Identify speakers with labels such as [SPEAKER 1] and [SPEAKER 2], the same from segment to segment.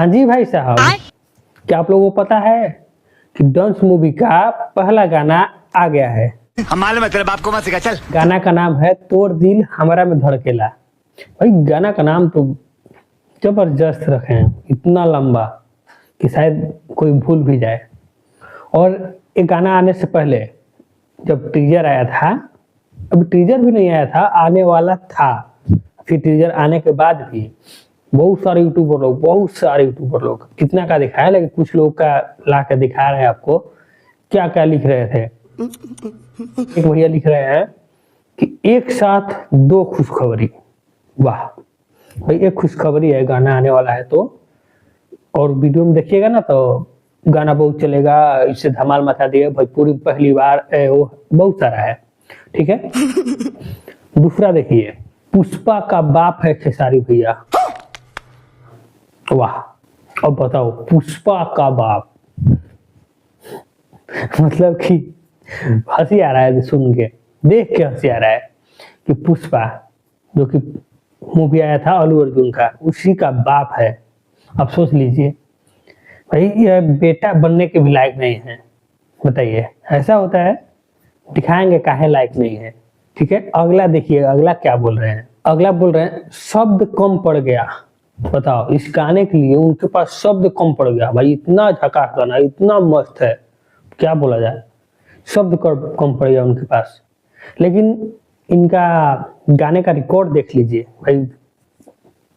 [SPEAKER 1] हाँ जी भाई साहब, क्या आप लोगों को पता है कि डंस मूवी का पहला गाना आ गया है।
[SPEAKER 2] हम मालूम है, तेरे बाप को मत सिखा, चल।
[SPEAKER 1] गाना का नाम है तोड़ दिल हमरा में धड़केला। भाई गाना का नाम तो जबरदस्त रखे हैं, इतना लंबा कि शायद कोई भूल भी जाए। और ये गाना आने से पहले जब टीजर आया था, अभी टीजर भी नहीं आया था, आने वाला था, फिर टीजर आने के बाद भी बहुत सारे यूट्यूबर लोग कितना का दिखाया, लेकिन कुछ लोग का ला के दिखा रहे हैं आपको। क्या क्या लिख रहे थे, एक भैया लिख रहे हैं कि एक साथ दो खुशखबरी। वाह भाई, एक खुशखबरी है, गाना आने वाला है तो। और वीडियो में देखिएगा ना तो गाना बहुत चलेगा, इससे धमाल मचा दिया भोजपुरी पहली बार, वो बहुत सारा है, ठीक है। दूसरा देखिए, पुष्पा का बाप है खेसारी भैया। वाह, अब बताओ पुष्पा का बाप, मतलब कि हंसी आ रहा है सुन के, देख के हंसी आ रहा है कि पुष्पा जो कि मूवी आया था अल्लू अर्जुन का, उसी का बाप है। अब सोच लीजिए भाई, यह बेटा बनने के भी लायक नहीं है, बताइए। ऐसा होता है, दिखाएंगे काहे लायक नहीं है, ठीक है। अगला देखिए, अगला क्या बोल रहे हैं। अगला बोल रहे हैं शब्द कम पड़ गया। बताओ, इस गाने के लिए उनके पास शब्द कम पड़ गया। भाई इतना झकास गाना, इतना मस्त है, क्या बोला जाए, शब्द कम पड़ गया उनके पास। लेकिन इनका गाने का रिकॉर्ड देख लीजिए भाई,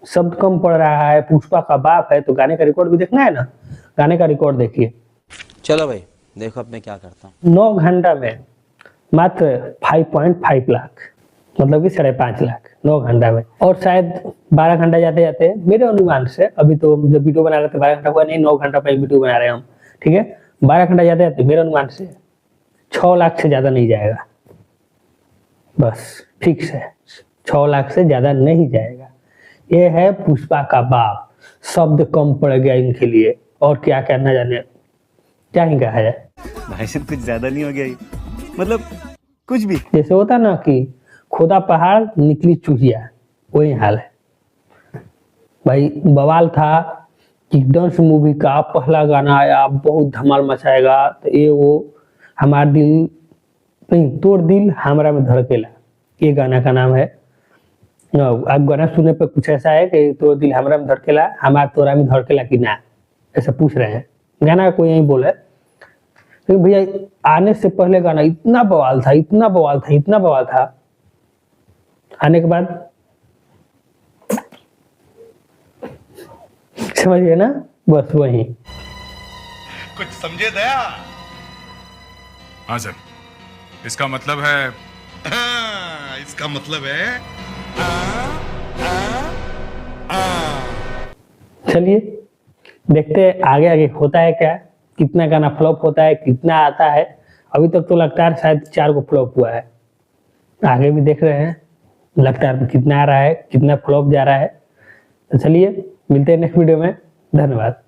[SPEAKER 1] शब्द कम पड़ रहा है, पुष्पा का बाप है, तो गाने का रिकॉर्ड भी देखना है ना। गाने का रिकॉर्ड देखिए।
[SPEAKER 3] चलो भाई देखो अब मैं क्या करता हूँ।
[SPEAKER 1] 9 घंटा में मात्र 5.5 लाख, मतलब कि 5.5 लाख 9 घंटा में। और शायद 12 घंटा जाते जाते, मेरे अनुमान से, अभी तो जब वीडियो बना रहे थे 12 घंटा हुआ नहीं, 9 घंटा पे वीडियो बना रहे हैं हम, ठीक है। 12 घंटा जाते जाते मेरे अनुमान से 6 लाख से ज्यादा नहीं जाएगा, बस फिक्स है, 6 लाख से ज्यादा नहीं जाएगा। ये है पुष्पा का बाप, शब्द कम पड़ गया इनके लिए। और क्या कहना जाने, क्या ही कहा जाए।
[SPEAKER 2] भाई साहब कुछ ज्यादा नहीं हो गया ये? मतलब कुछ भी
[SPEAKER 1] जैसे होता ना कि खोदा पहाड़ निकली चूहिया, वही हाल है भाई। बवाल था कि डांस मूवी का पहला गाना आया, बहुत धमाल मचाएगा, तो ये वो हमारा दिल नहीं, तोड़ दिल हमरा में धड़केला, ये गाना का नाम है। आप गाना सुनने पे कुछ ऐसा है कि तोड़ दिल हमरा में धड़केला, हमारा तोरा में धड़केला कि ना, ऐसा पूछ रहे हैं। गाना कोई यही बोले, लेकिन भैया आने से पहले गाना इतना बवाल था, इतना बवाल था, इतना बवाल था, आने के बाद समझिए ना, बस वही।
[SPEAKER 4] कुछ समझे दया?
[SPEAKER 5] हाँ सर, इसका मतलब है,
[SPEAKER 4] इसका मतलब है
[SPEAKER 1] चलिए देखते हैं आगे आगे होता है क्या, कितना गाना फ्लॉप होता है, कितना आता है। अभी तक तो लगता है शायद 4 को फ्लॉप हुआ है, आगे भी देख रहे हैं लगता है कितना आ रहा है, कितना फ्लॉप जा रहा है। तो चलिए मिलते हैं नेक्स्ट वीडियो में, धन्यवाद।